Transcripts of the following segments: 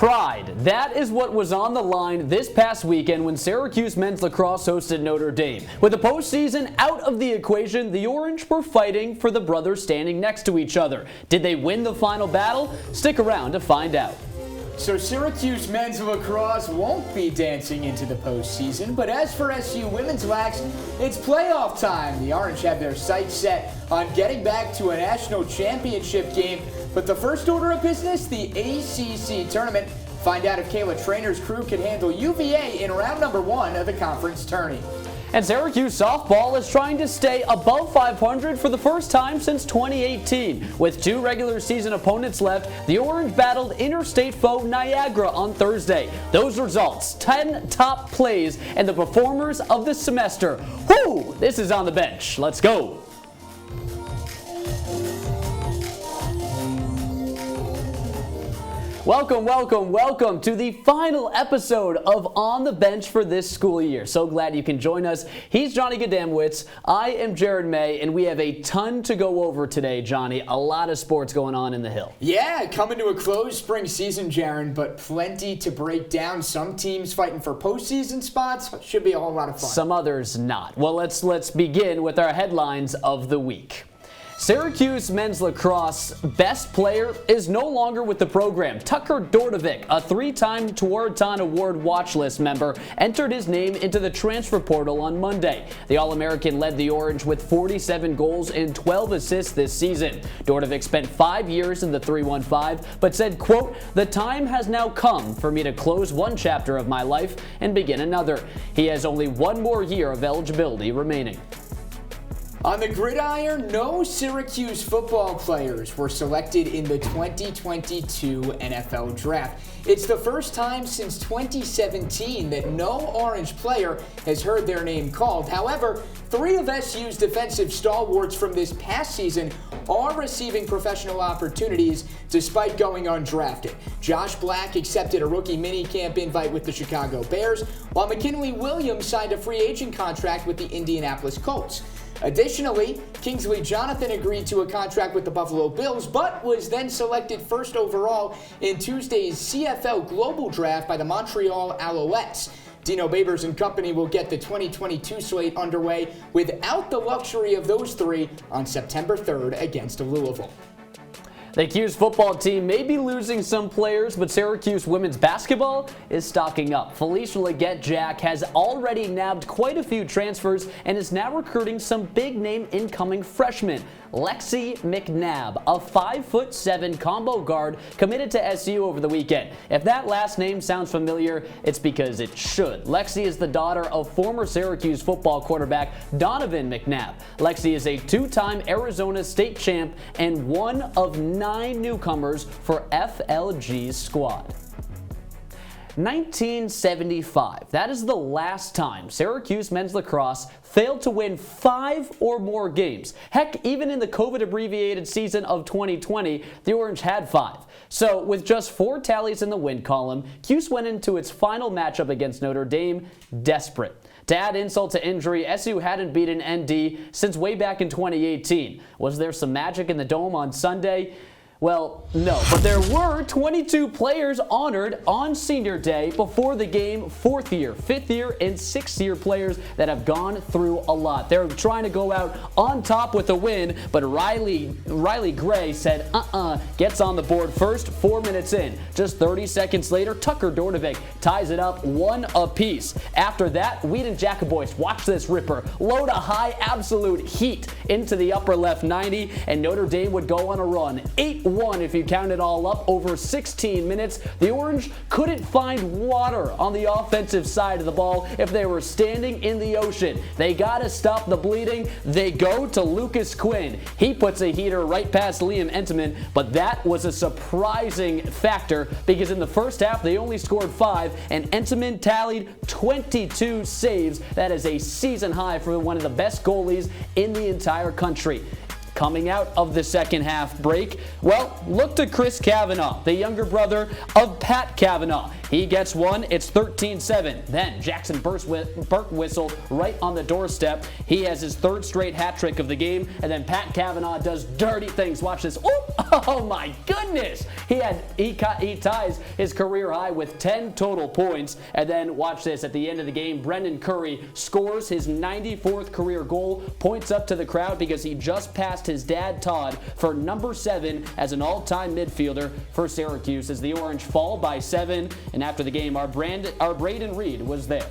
Pride. That is what was on the line this past weekend when Syracuse men's lacrosse hosted Notre Dame. With the postseason out of the equation, the Orange were fighting for the brothers standing next to each other. Did they win the final battle? Stick around to find out. So Syracuse men's lacrosse won't be dancing into the postseason, but as for SU women's lax, it's playoff time. The Orange have their sights set on getting back to a national championship game, but the first order of business, the ACC tournament. Find out if Kayla Trainer's crew can handle UVA in round number 1 of the conference tourney. And Syracuse softball is trying to stay above 500 for the first time since 2018. With 2 regular season opponents left, the Orange battled interstate foe Niagara on Thursday. Those results, 10 top plays, and the performers of the semester. Whoo! This is On the Bench. Let's go. Welcome to the final episode of On the Bench for this school year. So glad you can join us. He's Johnny Gadamowitz. I am Jaron May, and we have a ton to go over today, Johnny. A lot of sports going on in the Hill. Yeah, coming to a close spring season, Jaron, but plenty to break down. Some teams fighting for postseason spots. Should be a whole lot of fun. Some others not. Well, let's begin with our headlines of the week. Syracuse men's lacrosse best player is no longer with the program. Tucker Dordovic, a 3-time Tewaaraton Award watch list member, entered his name into the transfer portal on Monday. The All-American led the Orange with 47 goals and 12 assists this season. Dordovic spent 5 years in the 3-1-5, but said, quote, "The time has now come for me to close one chapter of my life and begin another." He has only 1 more year of eligibility remaining. On the gridiron, no Syracuse football players were selected in the 2022 NFL Draft. It's the first time since 2017 that no Orange player has heard their name called. However, 3 of SU's defensive stalwarts from this past season are receiving professional opportunities despite going undrafted. Josh Black accepted a rookie minicamp invite with the Chicago Bears, while McKinley Williams signed a free agent contract with the Indianapolis Colts. Additionally, Kingsley Jonathan agreed to a contract with the Buffalo Bills, but was then selected first overall in Tuesday's CFL Global Draft by the Montreal Alouettes. Dino Babers and company will get the 2022 slate underway without the luxury of those 3 on September 3rd against Louisville. The Q's football team may be losing some players, but Syracuse women's basketball is stocking up. Felicia Leggett-Jack has already nabbed quite a few transfers and is now recruiting some big-name incoming freshmen. Lexi McNabb, a 5'7" combo guard, committed to SU over the weekend. If that last name sounds familiar, it's because it should. Lexi is the daughter of former Syracuse football quarterback Donovan McNabb. Lexi is a 2-time Arizona state champ and one of 9 newcomers for FLG's squad. 1975. That is the last time Syracuse men's lacrosse failed to win 5 or more games. Heck, even in the COVID-abbreviated season of 2020, the Orange had 5. So, with just 4 tallies in the win column, Cuse went into its final matchup against Notre Dame desperate. To add insult to injury, SU hadn't beaten ND since way back in 2018. Was there some magic in the Dome on Sunday? Well, no, but there were 22 players honored on Senior Day before the game. 4th year, 5th year, and 6th year players that have gone through a lot. They're trying to go out on top with a win, but Riley Gray said, gets on the board first, 4 minutes in. Just 30 seconds later, Tucker Dordovic ties it up 1 apiece. After that, Whedon Jacoboyce, watch this ripper, load a high absolute heat into the upper left 90, and Notre Dame would go on a run. 8-1 if you count it all up over 16 minutes. The Orange couldn't find water on the offensive side of the ball if they were standing in the ocean. They gotta stop the bleeding. They go to Lucas Quinn. He puts a heater right past Liam Entenmann, but that was a surprising factor because in the first half they only scored 5 and Entenmann tallied 22 saves. That is a season high for one of the best goalies in the entire country. coming out of the second half break? Well, look to Chris Kavanaugh, the younger brother of Pat Kavanaugh. He gets one. It's 13-7. Then Jackson Burke whistled right on the doorstep. He has his third straight hat trick of the game. And then Pat Kavanaugh does dirty things. Watch this. Oh my goodness. He ties his career high with 10 total points. And then watch this. At the end of the game, Brendan Curry scores his 94th career goal, points up to the crowd because he just passed his dad Todd for number 7 as an all-time midfielder for Syracuse as the Orange fall by 7. And after the game, our Braden Reed was there.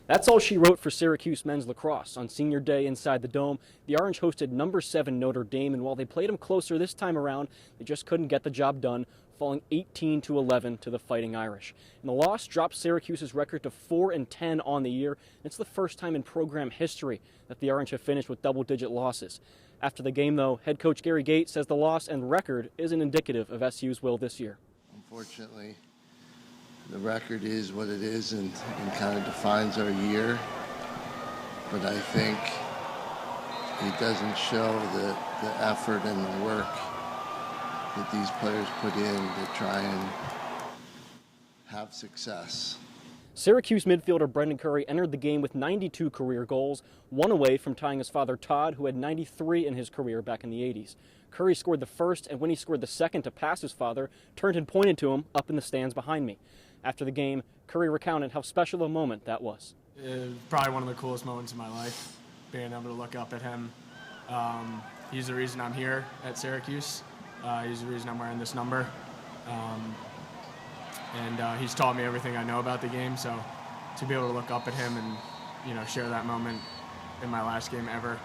That's all she wrote for Syracuse men's lacrosse. On senior day inside the Dome, the Orange hosted number 7 Notre Dame, and while they played them closer this time around, they just couldn't get the job done, falling 18-11 to the Fighting Irish. And the loss dropped Syracuse's record to 4-10 on the year, and it's the first time in program history that the Orange have finished with double-digit losses. After the game, though, head coach Gary Gates says the loss and record isn't indicative of SU's will this year. Unfortunately, the record is what it is and kind of defines our year. But I think it doesn't show the effort and the work that these players put in to try and have success. Syracuse midfielder Brendan Curry entered the game with 92 career goals, one away from tying his father Todd, who had 93 in his career back in the 80s. Curry scored the first, and when he scored the second to pass his father, turned and pointed to him up in the stands behind me. After the game, Curry recounted how special a moment that was. Probably one of the coolest moments of my life, being able to look up at him. He's the reason I'm here at Syracuse. He's the reason I'm wearing this number. And he's taught me everything I know about the game, so to be able to look up at him and, you know, share that moment in my last game ever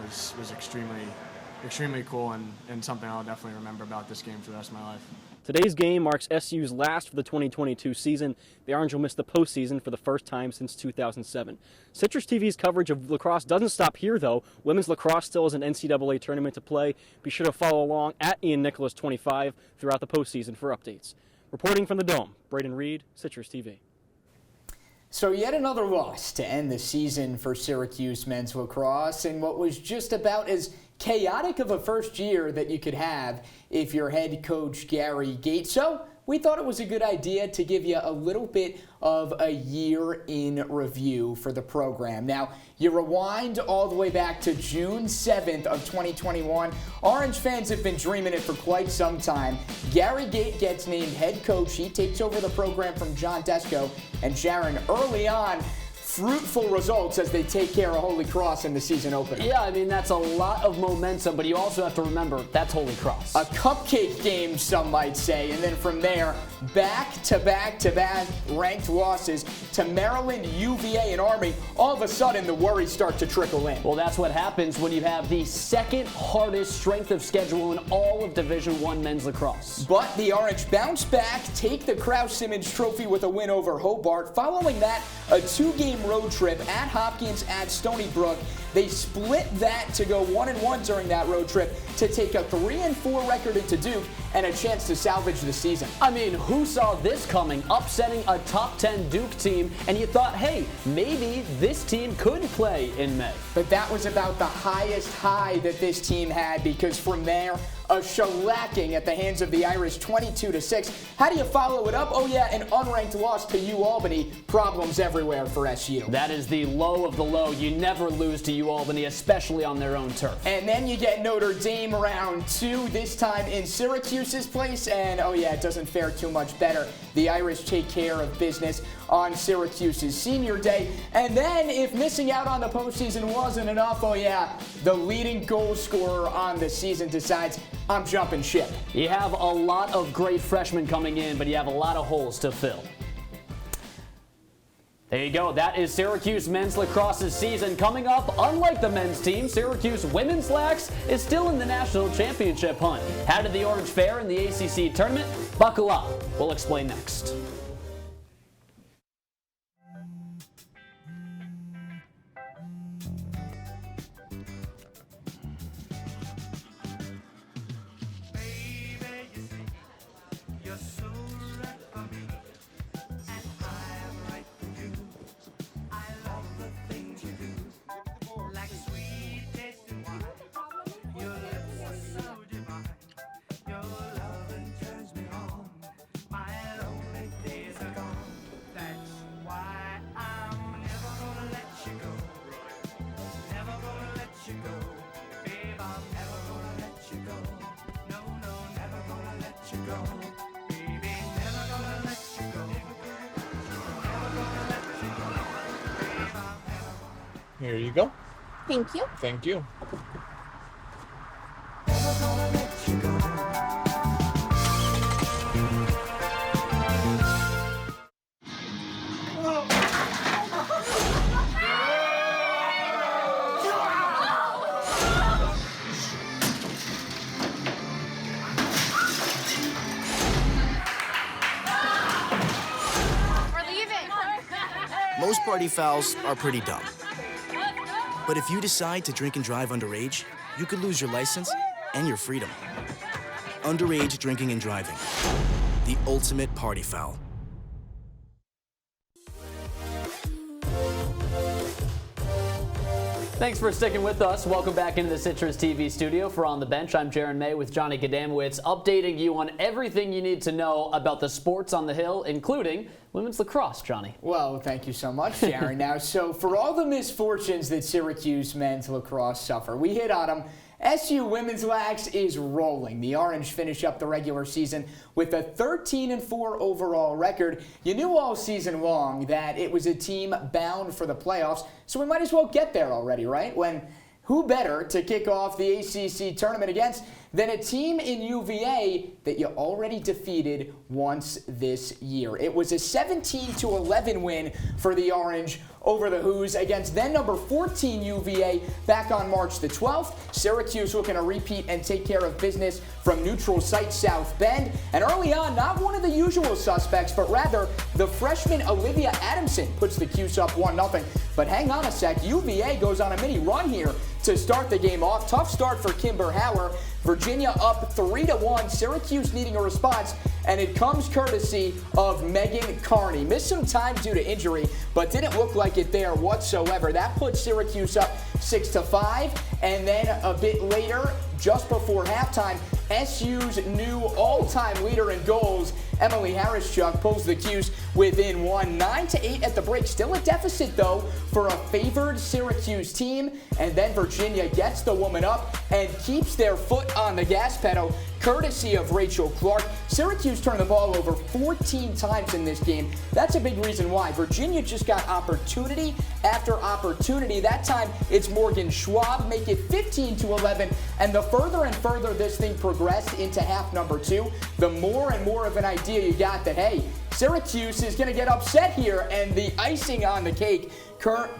was extremely cool and something I'll definitely remember about this game for the rest of my life. Today's game marks SU's last for the 2022 season. The Orange will miss the postseason for the first time since 2007. CitrusTV's coverage of lacrosse doesn't stop here, though. Women's lacrosse still has an NCAA tournament to play. Be sure to follow along at IanNicholas25 throughout the postseason for updates. Reporting from the Dome, Braden Reed, CitrusTV. So yet another loss to end the season for Syracuse men's lacrosse in what was just about as chaotic of a first year that you could have if you're head coach Gary Gates. So we thought it was a good idea to give you a little bit of a year in review for the program. Now, you rewind all the way back to June 7th of 2021. Orange fans have been dreaming it for quite some time. Gary Gates gets named head coach. He takes over the program from John Desko and Jaron early on. Fruitful results as they take care of Holy Cross in the season opener. Yeah, I mean, that's a lot of momentum, but you also have to remember, that's Holy Cross. A cupcake game, some might say, and then from there, back-to-back-to-back ranked losses to Maryland, UVA, and Army. All of a sudden, the worries start to trickle in. Well, that's what happens when you have the second hardest strength of schedule in all of Division I men's lacrosse. But the Orange bounce back, take the Kraus-Simmons Trophy with a win over Hobart. Following that, a 2-game road trip at Hopkins, at Stony Brook. They split that to go 1-1 during that road trip to take a 3-4 record into Duke and a chance to salvage the season. I mean, who saw this coming? Upsetting a top 10 Duke team, and you thought, hey, maybe this team could play in May. But that was about the highest high that this team had, because from there, a shellacking at the hands of the Irish, 22-6. How do you follow it up? Oh yeah, an unranked loss to UAlbany. Problems everywhere for SU. That is the low of the low. You never lose to UAlbany, especially on their own turf. And then you get Notre Dame round 2, this time in Syracuse's place, and oh yeah, it doesn't fare too much better. The Irish take care of business on Syracuse's senior day. And then, if missing out on the postseason wasn't enough, oh yeah, the leading goal scorer on the season decides, I'm jumping ship. You have a lot of great freshmen coming in, but you have a lot of holes to fill. There you go. That is Syracuse men's lacrosse's season. Coming up, unlike the men's team, Syracuse women's lax is still in the national championship hunt. How did the Orange fare in the ACC tournament? Buckle up. We'll explain next. Like sweet Here you go. Thank you. Thank you. Most party fouls are pretty dumb. But if you decide to drink and drive underage, you could lose your license and your freedom. Underage drinking and driving. The ultimate party foul. Thanks for sticking with us. Welcome back into the CitrusTV studio for On the Bench. I'm Jaron May with Johnny Gadamowitz, updating you on everything you need to know about the sports on the Hill, including women's lacrosse, Johnny. Well, thank you so much, Jaron. Now, so for all the misfortunes that Syracuse men's lacrosse suffer, we hit on them. SU women's lax is rolling. The Orange finish up the regular season with a 13-4 overall record. You knew all season long that it was a team bound for the playoffs, so we might as well get there already, right? Who better to kick off the ACC tournament against than a team in UVA that you already defeated once this year. It was a 17-11 win for the Orange over the Hoos against then number 14 UVA back on March the 12th. Syracuse looking to repeat and take care of business from neutral site South Bend. And early on, not one of the usual suspects, but rather the freshman Olivia Adamson puts the Cuse up 1-0. But hang on a sec, UVA goes on a mini run here to start the game off. Tough start for Kimber Hauer. Virginia up 3-1, Syracuse needing a response, and it comes courtesy of Megan Carney. Missed some time due to injury, but didn't look like it there whatsoever. That puts Syracuse up 6-5, and then a bit later, just before halftime, SU's new all-time leader in goals, Emily Harris-Chuck, pulls the Cuse within 1, 9-8 at the break. Still a deficit, though, for a favored Syracuse team. And then Virginia gets the woman up and keeps their foot on the gas pedal, courtesy of Rachel Clark. Syracuse turned the ball over 14 times in this game. That's a big reason why. Virginia just got opportunity after opportunity. That time, it's Morgan Schwab, make it 15-11. And the further and further this thing progressed into half number 2, the more and more of an idea you got that, hey, Syracuse is going to get upset here. And the icing on the cake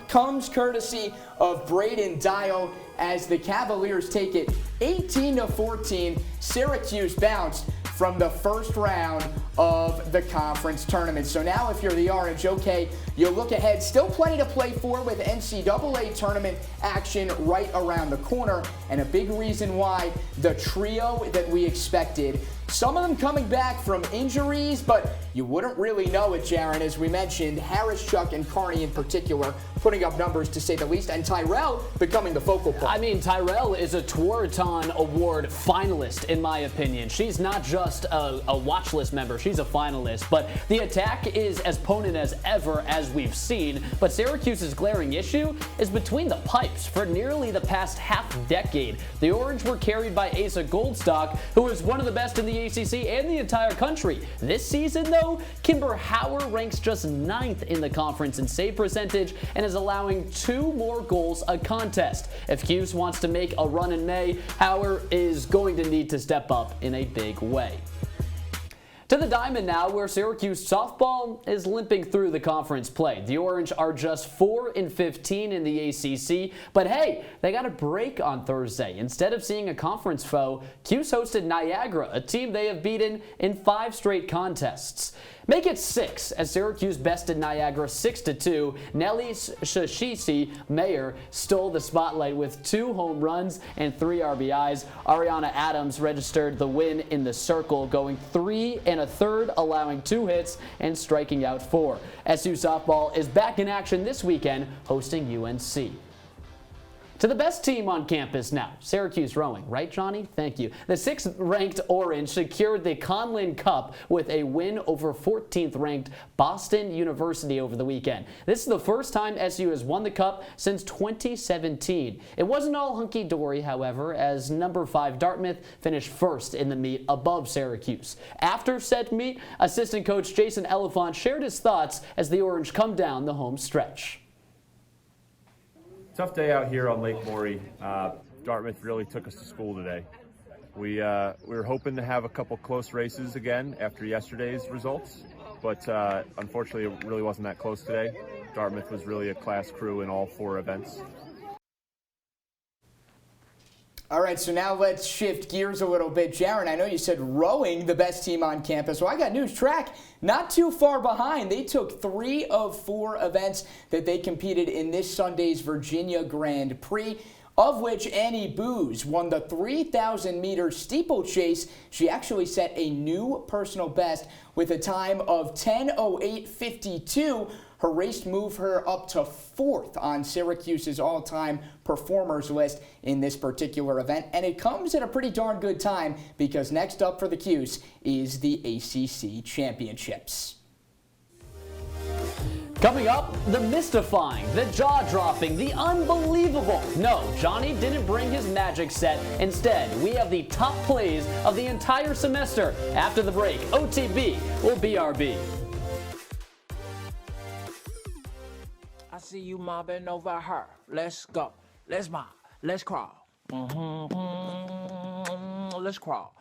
comes courtesy of Braden Dial as the Cavaliers take it 18-14. Syracuse bounced from the first round of the conference tournament. So now if you're the Orange, okay, you look ahead. Still plenty to play for with NCAA tournament action right around the corner. And a big reason why the trio that we expected, some of them coming back from injuries, but you wouldn't really know it, Jaron. As we mentioned, Harris-Chuck and Carney in particular putting up numbers to say the least, and Tyrell becoming the focal point. I mean, Tyrell is a Tewaaraton Award finalist, in my opinion. She's not just a watch list member, she's a finalist. But the attack is as potent as ever, as we've seen. But Syracuse's glaring issue is between the pipes. For nearly the past half-decade, the Orange were carried by Asa Goldstock, who is one of the best in the ACC and the entire country. This season, though, Kimber Hauer ranks just 9th in the conference in save percentage and is allowing 2 more goals a contest. If Cuse wants to make a run in May, Hauer is going to need to step up in a big way. To the Diamond now, where Syracuse softball is limping through the conference play. The Orange are just 4-15 in the ACC, but hey, they got a break on Thursday. Instead of seeing a conference foe, Cuse hosted Niagara, a team they have beaten in 5 straight contests. Make it 6 as Syracuse bested Niagara 6-2. Nelly Shashisi Mayer stole the spotlight with 2 home runs and 3 RBIs. Ariana Adams registered the win in the circle, going 3 1/3, allowing 2 hits and striking out 4. SU softball is back in action this weekend, hosting UNC. To the best team on campus now, Syracuse rowing, right, Johnny? Thank you. The 6th-ranked Orange secured the Conlin Cup with a win over 14th-ranked Boston University over the weekend. This is the first time SU has won the Cup since 2017. It wasn't all hunky-dory, however, as number 5 Dartmouth finished first in the meet above Syracuse. After said meet, assistant coach Jason Elephant shared his thoughts as the Orange come down the home stretch. Tough day out here on Lake Maury. Dartmouth really took us to school today. We were hoping to have a couple close races again after yesterday's results, but unfortunately it really wasn't that close today. Dartmouth was really a class crew in all 4 events. All right, so now let's shift gears a little bit. Jaron, I know you said rowing, the best team on campus. Well, I got news. Track, not too far behind. They took 3 of 4 events that they competed in this Sunday's Virginia Grand Prix, of which Annie Booz won the 3,000-meter steeplechase. She actually set a new personal best with a time of 10:08.52. Her race moved her up to 4th on Syracuse's all-time performers list in this particular event, and it comes at a pretty darn good time because next up for the Cuse is the ACC Championships. Coming up, the mystifying, the jaw-dropping, the unbelievable. No, Johnny didn't bring his magic set. Instead, we have the top plays of the entire semester. After the break, OTB will BRB. I see you mobbing over her. Let's go. Let's mob. Let's crawl. Let's crawl.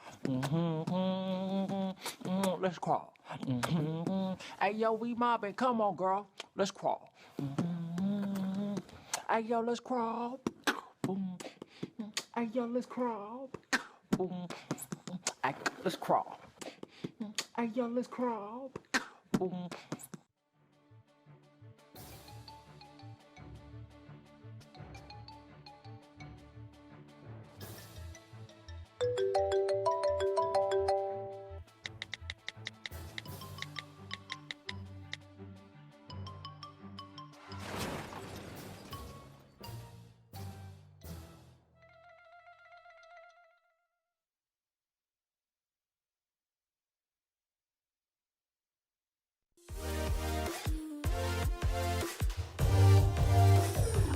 Let's crawl. Hey, yo, we mobbing. Come on, girl. Let's crawl. Hey, yo, let's crawl. Hey, yo, let's crawl. Hey, let's crawl. Hey, yo, let's crawl.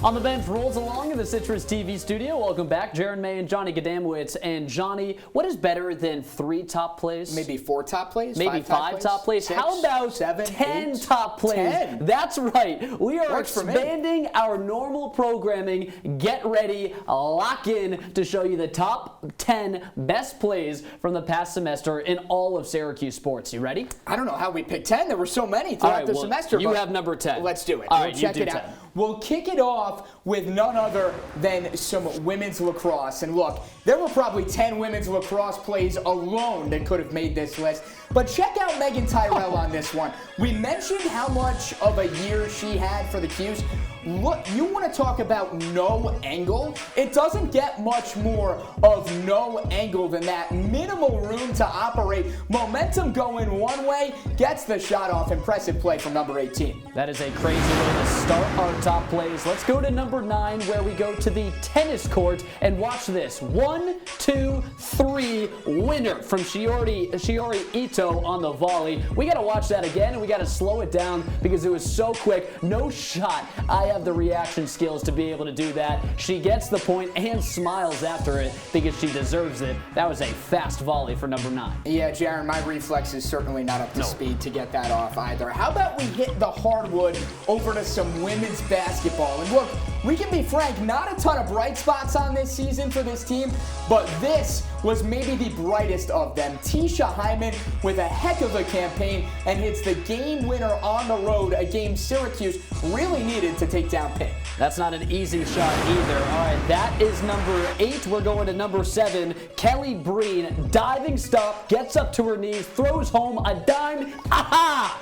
On the bench rolls along in the CitrusTV studio. Welcome back, Jaron May and Johnny Gadamowitz. And Johnny, what is better than 3 top plays? Maybe 4 top plays? Maybe 5 top plays? 6, How about 7, 10 8, top plays? 10. That's right. We are Works for me. expanding our normal programming. Get ready, lock in to show you the top 10 best plays from the past semester in all of Syracuse sports. You ready? I don't know how we picked 10. There were so many throughout the semester. You but have number 10. Let's do it. All We'll right, check you do it out. 10. We'll kick it off with none other than some women's lacrosse. And look, there were probably 10 women's lacrosse plays alone that could have made this list. But check out Megan Tyrell on this one. We mentioned how much of a year she had for the Cuse. Look, you want to talk about no angle? It doesn't get much more of no angle than that. Minimal room to operate. Momentum going one way, gets the shot off. Impressive play from number 18. That is a crazy way to start our top plays. Let's go to number 9, where we go to the tennis court and watch this. 1, 2, 3, winner from Shiori Ito on the volley. We got to watch that again, and we got to slow it down because it was so quick. No shot. I have the reaction skills to be able to do that. She gets the point and smiles after it because she deserves it. That was a fast volley for number 9. Yeah, Jaron, my reflex is certainly not up to speed to get that off either. How about we hit the hardwood over to some women's basketball? And look, we can be frank, not a ton of bright spots on this season for this team, but this was maybe the brightest of them. Tisha Hyman with a heck of a campaign and hits the game winner on the road, a game Syracuse really needed to take down Pitt. That's not an easy shot either. All right, that is number 8. We're going to number 7. Kelly Breen, diving stop, gets up to her knees, throws home a dime. Aha!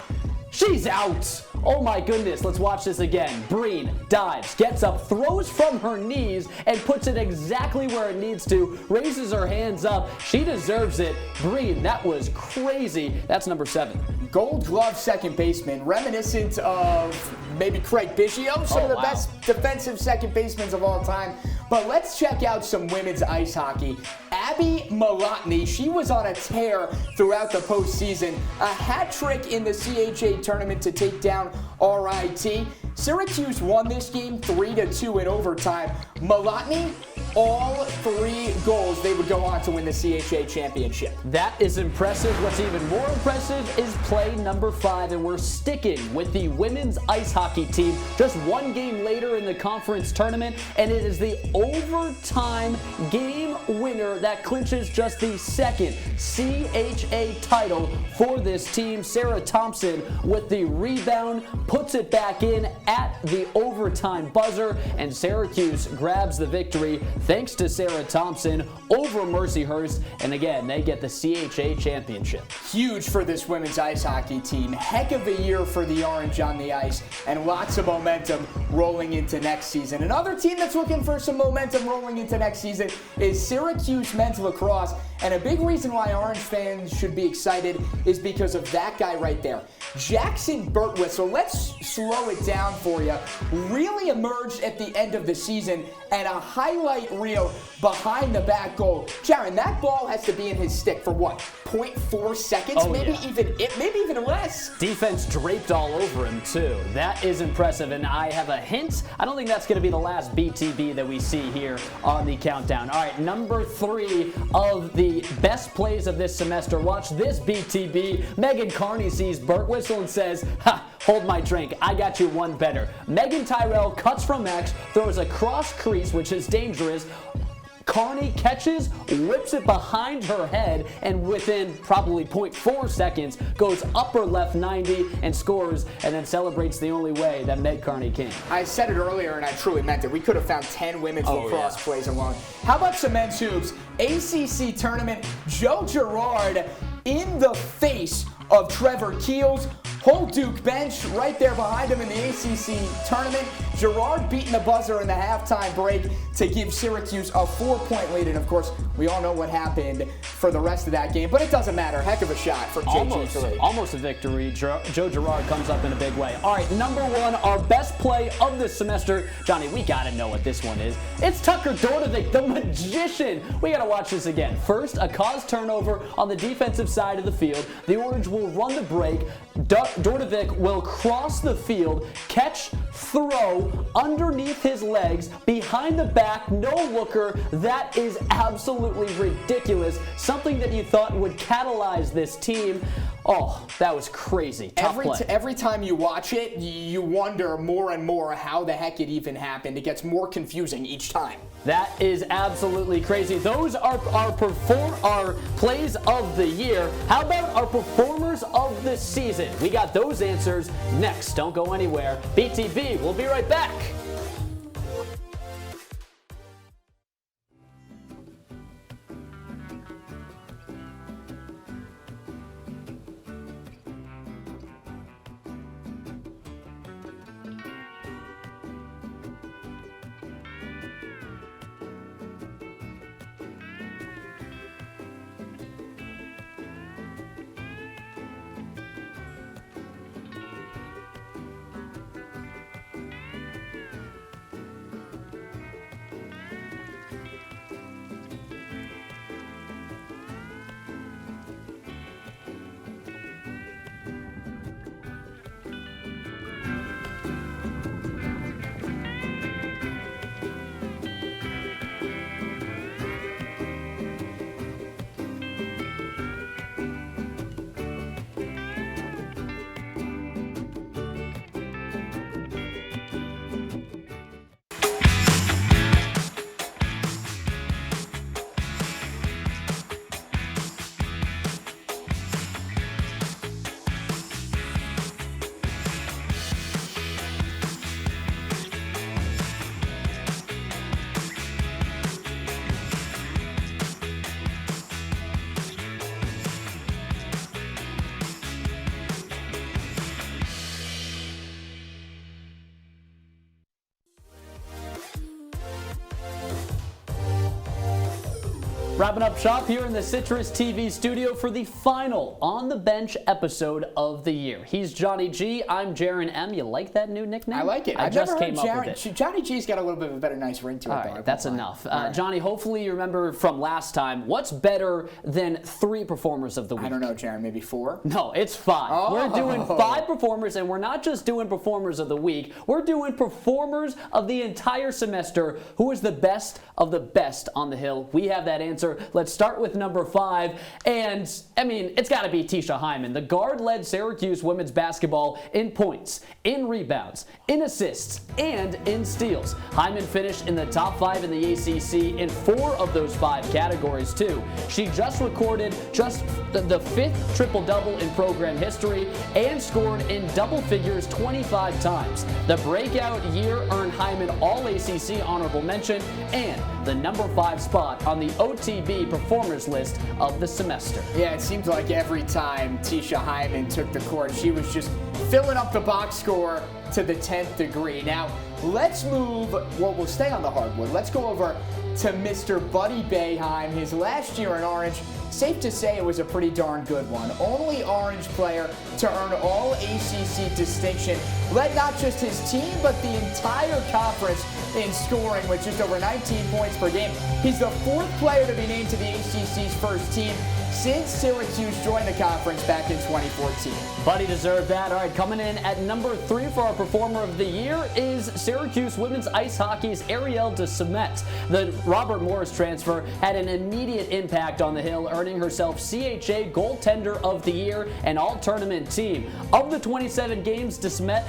She's out. Oh my goodness, let's watch this again. Breen dives, gets up, throws from her knees, and puts it exactly where it needs to, raises her hands up. She deserves it. Breen, that was crazy. That's number 7. Gold Glove second baseman, reminiscent of maybe Craig Biggio, some of the best defensive second basemen of all time. But let's check out some women's ice hockey. Abby Malotny, she was on a tear throughout the postseason. A hat trick in the CHA tournament to take down RIT. Syracuse won this game 3-2 in overtime. Malotny, all 3 goals, they would go on to win the CHA championship. That is impressive. What's even more impressive is play number 5, and we're sticking with the women's ice hockey team just 1 game later in the conference tournament, and it is the overtime game winner that clinches just the 2nd CHA title for this team. Sarah Thompson with the rebound puts it back in at the overtime buzzer, and Syracuse grabs the victory thanks to Sarah Thompson over Mercyhurst, and again, they get the CHA championship. Huge for this women's ice hockey team. Heck of a year for the Orange on the ice, and lots of momentum rolling into next season. Another team that's looking for some momentum rolling into next season is Syracuse men's lacrosse, and a big reason why Orange fans should be excited is because of that guy right there, Jackson Bertwitz. So let's slow it down for you. Really emerged at the end of the season, and a highlight reel behind the back goal. Jaron, that ball has to be in his stick for what, 0.4 seconds? Maybe even less. Defense draped all over him too. That is impressive, and I have a hint. I don't think that's going to be the last BTB that we see here on the countdown. All right, number 3 of the best plays of this semester. Watch this BTB. Megan Carney sees Bertwitz and says, "Ha, hold my drink. I got you one better." Megan Tyrell cuts from X, throws a cross crease, which is dangerous. Carney catches, whips it behind her head, and within probably 0.4 seconds goes upper left 90 and scores, and then celebrates the only way that Meg Carney can. I said it earlier, and I truly meant it. We could have found 10 women's lacrosse plays alone. How about some men's hoops? ACC tournament, Joe Girard in the face of Trevor Keels. Whole Duke bench right there behind him in the ACC tournament. Girard beating the buzzer in the halftime break to give Syracuse a 4-point lead. And of course, we all know what happened for the rest of that game, but it doesn't matter. Heck of a shot for JG3. Almost a victory. Joe Girard comes up in a big way. All right, number 1, our best play of this semester. Johnny, we got to know what this one is. It's Tucker Dordevic, the magician. We got to watch this again. First, a caused turnover on the defensive side of the field. The Orange will run the break. Dordevic will cross the field, catch, throw underneath his legs, behind the back, no looker. That is absolutely ridiculous. Something that you thought would catalyze this team. Oh, that was crazy. Tough play. Every time you watch it, you wonder more and more how the heck it even happened. It gets more confusing each time. That is absolutely crazy. Those are our plays of the year. How about our performers of the season? We got those answers next. Don't go anywhere. BTB, we'll be right back. Wrapping up shop here in the Citrus TV studio for the final On the Bench episode of the year. He's Johnny G. I'm Jaron M. You like that new nickname? I like it. I just came up with it. Johnny G's got a little bit of a better, nice ring to it. All right, that's enough. Johnny, hopefully you remember from last time, what's better than 3 performers of the week? I don't know, Jaron. Maybe 4? No, it's 5. Oh. We're doing 5 performers, and we're not just doing performers of the week. We're doing performers of the entire semester. Who is the best of the best on the Hill? We have that answer. Let's start with number 5. And, I mean, it's got to be Tisha Hyman. The guard led Syracuse women's basketball in points, in rebounds, in assists, and in steals. Hyman finished in the top 5 in the ACC in 4 of those 5 categories, too. She just recorded the 5th triple-double in program history and scored in double figures 25 times. The breakout year earned Hyman All-ACC honorable mention and the number 5 spot on the OTB performers list of the semester. Yeah, it seems like every time Tisha Hyman took the court, she was just filling up the box score to the 10th degree. Now, let's move, well, we'll stay on the hardwood. Let's go over to Mr. Buddy Boeheim. His last year in Orange, safe to say it was a pretty darn good one. Only Orange player to earn all ACC distinction. Led not just his team, but the entire conference in scoring with just over 19 points per game. He's the 4th player to be named to the ACC's first team since Syracuse joined the conference back in 2014. Buddy deserved that. All right, coming in at number 3 for our performer of the year is Syracuse women's ice hockey's Ariel DeSmet. The Robert Morris transfer had an immediate impact on the Hill, earning herself CHA goaltender of the year and all-tournament team. Of the 27 games DeSmet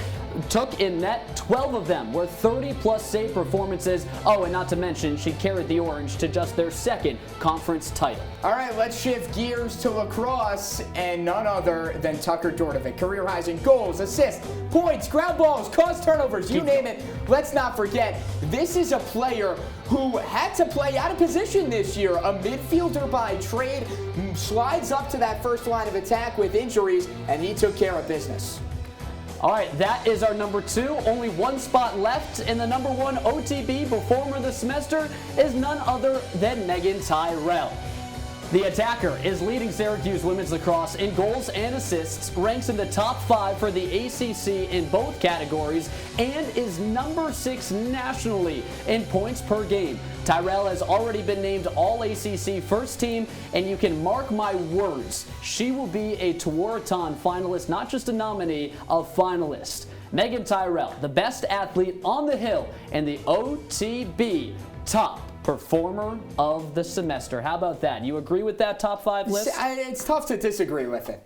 took in net, 12 of them were 30-plus save performances. Oh, and not to mention, she carried the Orange to just their 2nd conference title. All right, let's shift gears to lacrosse, and none other than Tucker Dordovic. Career highs in goals, assists, points, ground balls, caused turnovers, you name it. Let's not forget, this is a player who had to play out of position this year. A midfielder by trade, slides up to that first line of attack with injuries, and he took care of business. All right, that is our number 2. Only 1 spot left, and the number 1 OTB performer of the semester is none other than Megan Tyrell. The attacker is leading Syracuse women's lacrosse in goals and assists, ranks in the top 5 for the ACC in both categories, and is number 6 nationally in points per game. Tyrell has already been named All-ACC first team, and you can mark my words, she will be a Tewaaraton finalist, not just a nominee, a finalist. Megan Tyrell, the best athlete on the Hill in the OTB top performer of the semester. How about that? You agree with that top 5 list? It's tough to disagree with it.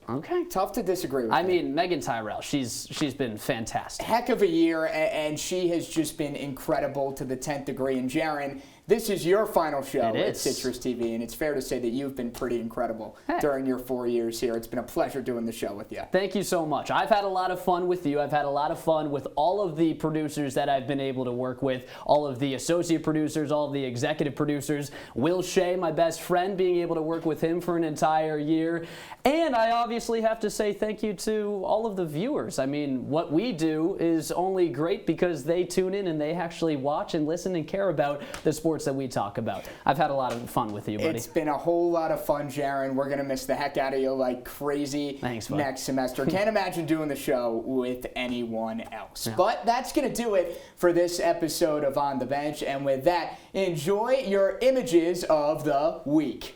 Okay. Tough to disagree with it. I mean, Megan Tyrell, she's been fantastic. Heck of a year, and she has just been incredible to the 10th degree. And Jaron, this is your final show at Citrus TV, and it's fair to say that you've been pretty incredible during your 4 years here. It's been a pleasure doing the show with you. Thank you so much. I've had a lot of fun with you. I've had a lot of fun with all of the producers that I've been able to work with, all of the associate producers, all of the executive producers. Will Shea, my best friend, being able to work with him for an entire year. And I obviously have to say thank you to all of the viewers. I mean, what we do is only great because they tune in and they actually watch and listen and care about the sports that we talk about. I've had a lot of fun with you, buddy. It's been a whole lot of fun, Jaron. We're going to miss the heck out of you like crazy. Thanks, bud. Next semester. Can't imagine doing the show with anyone else. Yeah. But that's going to do it for this episode of On the Bench. And with that, enjoy your images of the week.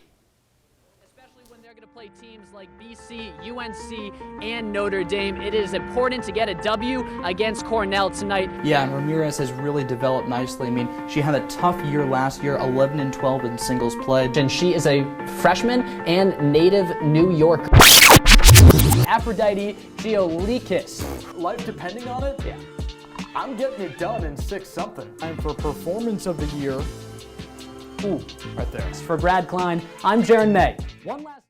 Play teams like BC, UNC, and Notre Dame. It is important to get a W against Cornell tonight. Yeah, and Ramirez has really developed nicely. I mean, she had a tough year last year, 11-12 in singles play. And she is a freshman and native New Yorker. Aphrodite Giolakis. Life depending on it? Yeah. I'm getting it done in 6-something. And for performance of the year, ooh, right there. For Brad Klein, I'm Jaron May. One last